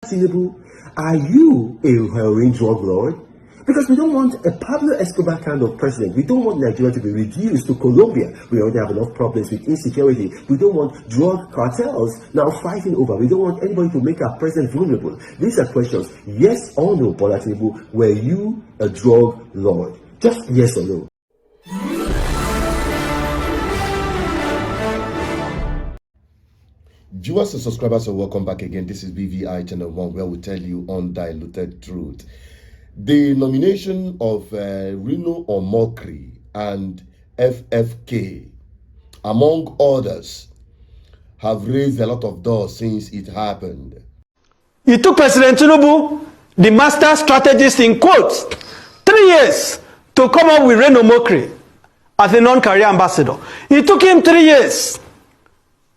Tinubu, are you a heroin drug lord? Because we don't want a Pablo Escobar kind of president. We don't want Nigeria to be reduced to Colombia. We already have enough problems with insecurity. We don't want drug cartels now fighting over. We don't want anybody to make our president vulnerable. These are questions. Yes or no, Bola Tinubu, were you a drug lord? Just yes or no. Viewers and subscribers, welcome back again. This is BVI Channel 1, where we tell you undiluted truth. The nomination of Reno Omokri and FFK, among others, have raised a lot of doors since it happened. It took President Tinubu, the master strategist in quotes, 3 years to come up with Reno Omokri as a non-career ambassador. It took him 3 years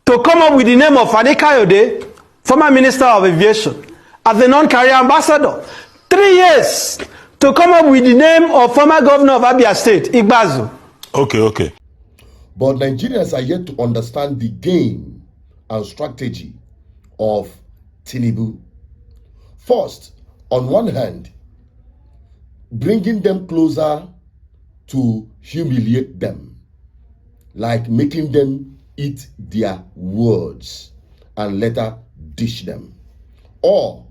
to come up with the name of Fani Kayode, former Minister of Aviation, as a non-career ambassador. 3 years to come up with the name of former governor of Abia State, Igbazu. Okay. But Nigerians are yet to understand the game and strategy of Tinubu. First, on one hand, bringing them closer to humiliate them, like making them eat their words and later dish them, or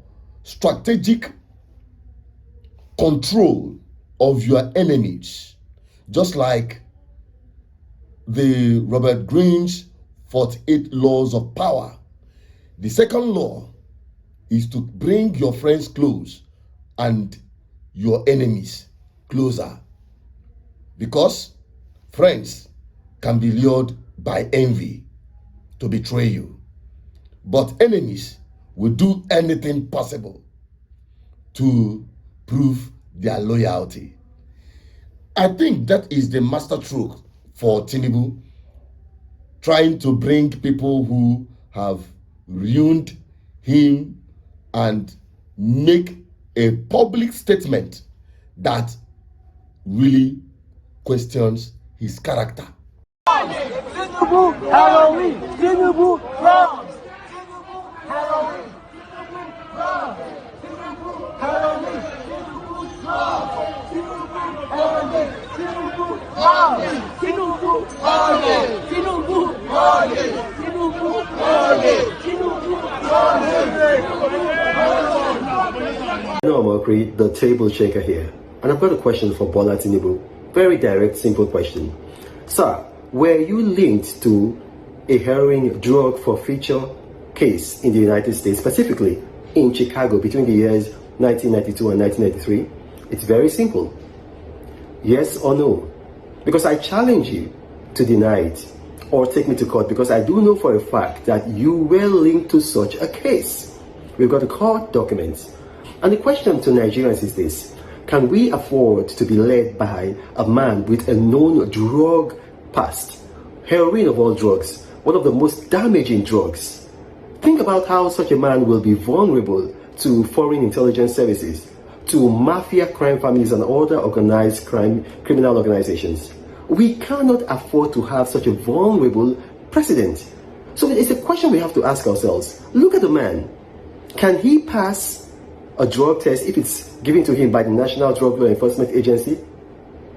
strategic control of your enemies, just like the Robert Greene's 48 laws of power. The second law is to bring your friends close and your enemies closer, because friends can be lured by envy to betray you, but enemies will do anything possible to prove their loyalty. I think that is the master truth for Tinubu, trying to bring people who have ruined him and make a public statement that really questions his character. Tinubu, Halloween, Tinubu, wrong. Tinubu, Halloween, Tinubu, wrong. Tinubu, Halloween, Tinubu, wrong. Tinubu, Halloween, Tinubu, wrong. Tinubu, Halloween, Tinubu, wrong. Tinubu, Halloween, Tinubu, wrong. Omokri, the table shaker here. And I've got a question for Bola Tinubu. Very direct, simple question. Sir, were you linked to a heroin drug forfeiture case in the United States, specifically in Chicago between the years 1992 and 1993? It's very simple. Yes or no? Because I challenge you to deny it or take me to court, because I do know for a fact that you were linked to such a case. We've got the court documents. And the question to Nigerians is this: can we afford to be led by a man with a known drug past? Heroin, of all drugs, one of the most damaging drugs. Think about how such a man will be vulnerable to foreign intelligence services, to mafia crime families and other organized criminal organizations. We cannot afford to have such a vulnerable president. So it's a question we have to ask ourselves. Look at the man. Can he pass a drug test if it's given to him by the National Drug Law Enforcement Agency?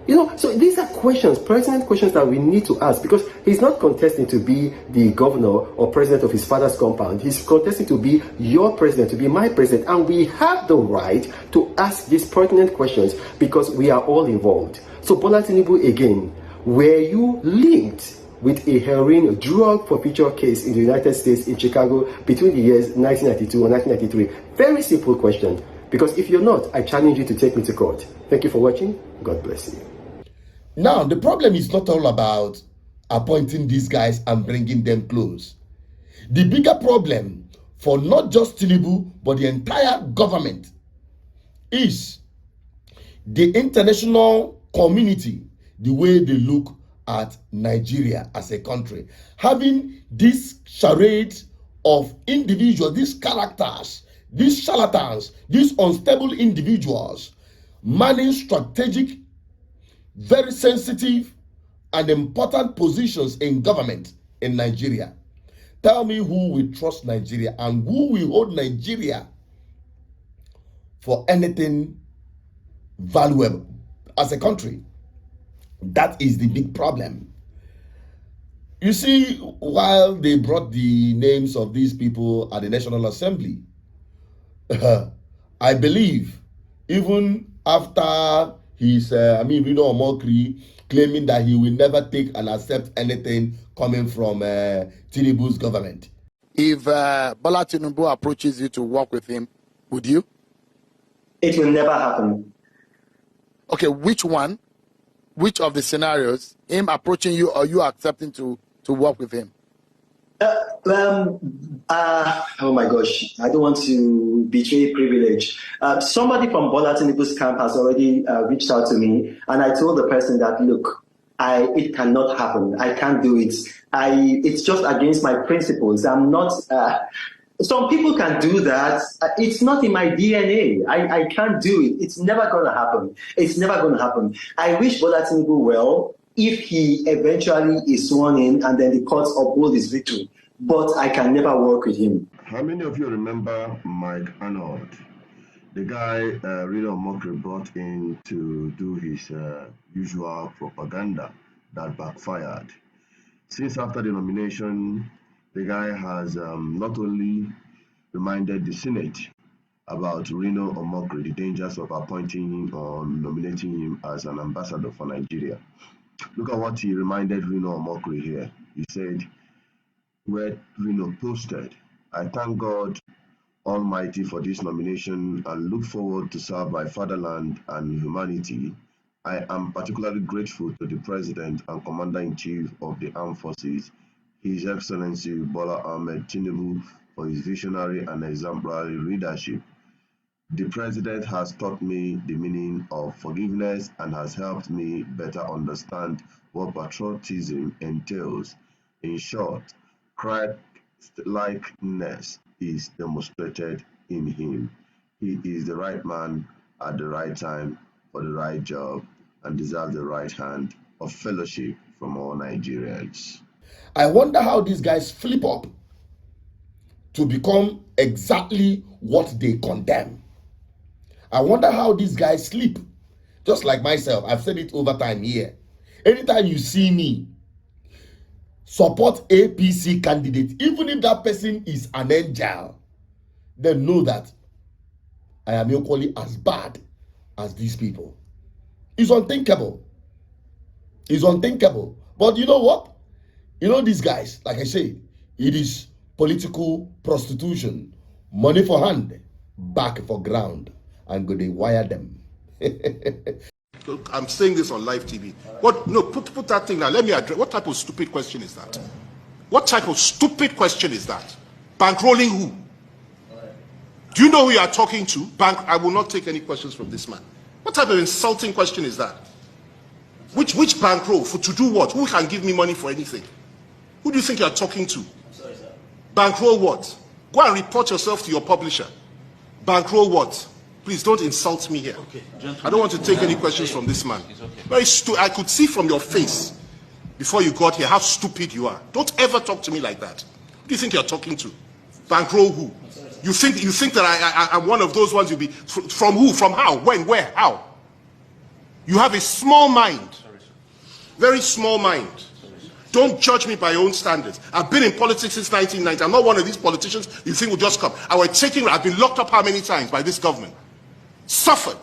You know, so these are questions, pertinent questions that we need to ask, because he's not contesting to be the governor or president of his father's compound. He's contesting to be your president, to be my president, and we have the right to ask these pertinent questions because we are all involved. So Bola Tinubu, again, were you linked with a heroin drug forfeiture case in the United States in Chicago between the years 1992 and 1993? Very simple question. Because if you're not, I challenge you to take me to court. Thank you for watching. God bless you. Now, the problem is not all about appointing these guys and bringing them close. The bigger problem for not just Tinubu, but the entire government is the international community, the way they look at Nigeria as a country. Having this charade of individuals, these characters, these charlatans, these unstable individuals, manning strategic, very sensitive and important positions in government in Nigeria. Tell me who will trust Nigeria and who will hold Nigeria for anything valuable as a country. That is the big problem. You see, while they brought the names of these people at the National Assembly, I believe even after his, Reno Omokri claiming that he will never take and accept anything coming from Tinubu's government. If Bwala Tinubu approaches you to work with him, would you? It will never happen. Okay, which one? Which of the scenarios? Him approaching you or you accepting to work with him? Oh my gosh, I don't want to betray privilege. Somebody from Bwala Tinubu's camp has already reached out to me, and I told the person that, look, it cannot happen. I can't do it. It's just against my principles. I'm not. Some people can do that. It's not in my DNA. I can't do it. It's never going to happen. It's never going to happen. I wish Bwala Tinubu well if he eventually is sworn in and then the courts uphold his victory. But I can never work with him. How many of you remember Mike Arnold, the guy Reno Omokri brought in to do his usual propaganda that backfired? Since after the nomination, the guy has not only reminded the Senate about Reno Omokri, the dangers of appointing him or nominating him as an ambassador for Nigeria. Look at what he reminded Reno Omokri here. He said, where Reno posted, I thank God Almighty for this nomination and look forward to serve my fatherland and humanity. I am particularly grateful to the President and Commander-in-Chief of the Armed Forces, His Excellency Bwala Ahmed Tinubu, for his visionary and exemplary leadership. The President has taught me the meaning of forgiveness and has helped me better understand what patriotism entails. In short, Christ-likeness is demonstrated in him. He is the right man at the right time for the right job and deserves the right hand of fellowship from all Nigerians. I wonder how these guys flip up to become exactly what they condemn. I wonder how these guys sleep. Just like myself, I've said it over time here. Anytime you see me support APC candidate, even if that person is an angel, then know that I am equally as bad as these people. It's unthinkable. It's unthinkable. But you know what? You know these guys, like I say, it is political prostitution. Money for hand, back for ground. And go they wire them. I'm saying this on live TV. What? No, put that thing down. Let me address. What type of stupid question is that? What type of stupid question is that? Bankrolling who? Do you know who you are talking to? I will not take any questions from this man. What type of insulting question is that? Which bankroll? To do what? Who can give me money for anything? Who do you think you are talking to? Sorry, sir. Bankroll what? Go and report yourself to your publisher. Bankroll what? Please don't insult me here. Okay, I don't want to take any questions from this man. Very I could see from your face before you got here how stupid you are. Don't ever talk to me like that. Who do you think you're talking to? Bankroll who? You think that I'm one of those ones you'll be from who? From how? When? Where? How? You have a small mind. Very small mind. Don't judge me by your own standards. I've been in politics since 1990. I'm not one of these politicians you think will just come. I've been locked up how many times by this government? Suffered.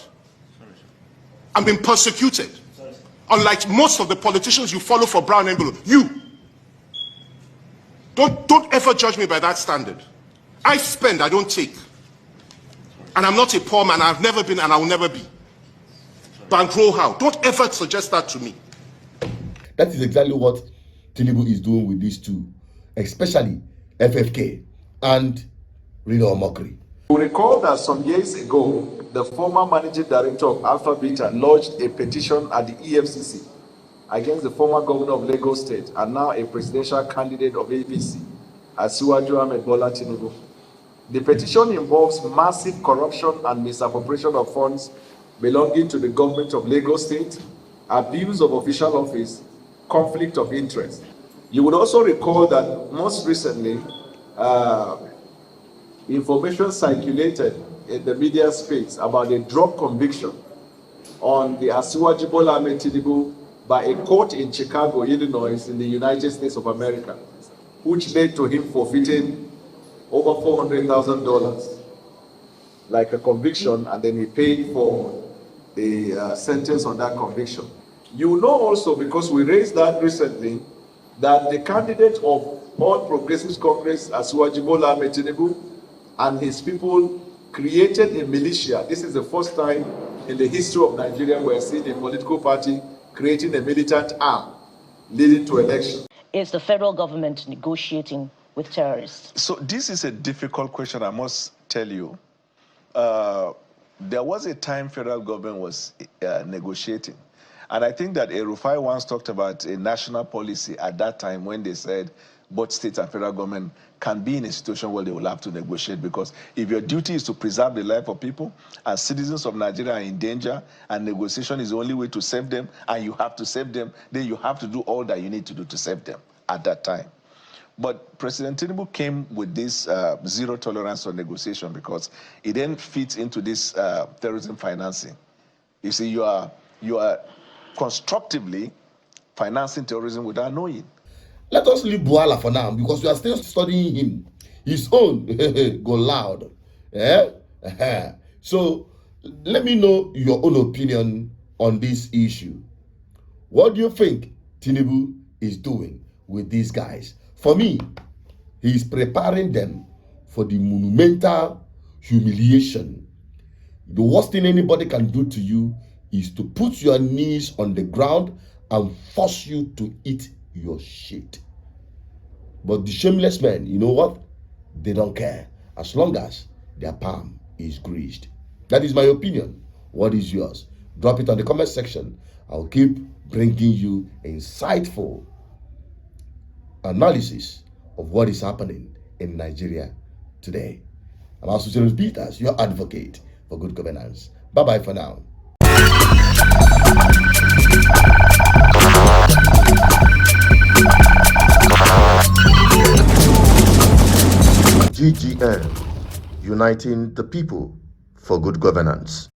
I've been persecuted. Unlike most of the politicians you follow for brown envelope. You. Don't ever judge me by that standard. I spend, I don't take. And I'm not a poor man. I've never been and I will never be. Bankroll how? Don't ever suggest that to me. That is exactly what Tinubu is doing with these two, especially FFK and Reno Omokri. You recall that some years ago, the former managing director of Alpha Beta lodged a petition at the EFCC against the former governor of Lagos State and now a presidential candidate of APC, Asiwaju Ahmed Bola Tinubu. The petition involves massive corruption and misappropriation of funds belonging to the government of Lagos State, abuse of official office, conflict of interest. You would also recall that most recently, information circulated in the media space about a drug conviction on the Asiwaju Bola Ahmed Tinubu by a court in Chicago, Illinois, in the United States of America, which led to him forfeiting over $400,000, like a conviction, and then he paid for the sentence on that conviction. You know also, because we raised that recently, that the candidate of All Progressives Congress, Asiwaju Bola Ahmed Tinubu, and his people created a militia. This is the first time in the history of Nigeria we're seeing a political party creating a militant arm leading to election. Is the federal government negotiating with terrorists? So this is a difficult question, I must tell you. There was a time federal government was negotiating. And I think that Rufai once talked about a national policy at that time when they said both state and federal government can be in a situation where they will have to negotiate, because if your duty is to preserve the life of people and citizens of Nigeria are in danger and negotiation is the only way to save them and you have to save them, then you have to do all that you need to do to save them at that time. But President Tinubu came with this zero tolerance on negotiation because it then fits into this terrorism financing. You see, you are constructively financing terrorism without knowing. Let us leave Bwala for now because we are still studying him. His own go loud. So let me know your own opinion on this issue. What do you think Tinubu is doing with these guys? For me, he is preparing them for the monumental humiliation. The worst thing anybody can do to you is to put your knees on the ground and force you to eat your shit. But the shameless men, you know what? They don't care as long as their palm is greased. That is my opinion. What is yours? Drop it on the comment section. I'll keep bringing you insightful analysis of what is happening in Nigeria today. I'm also James Peters, your advocate for good governance. Bye-bye for now. GGN, uniting the people for good governance.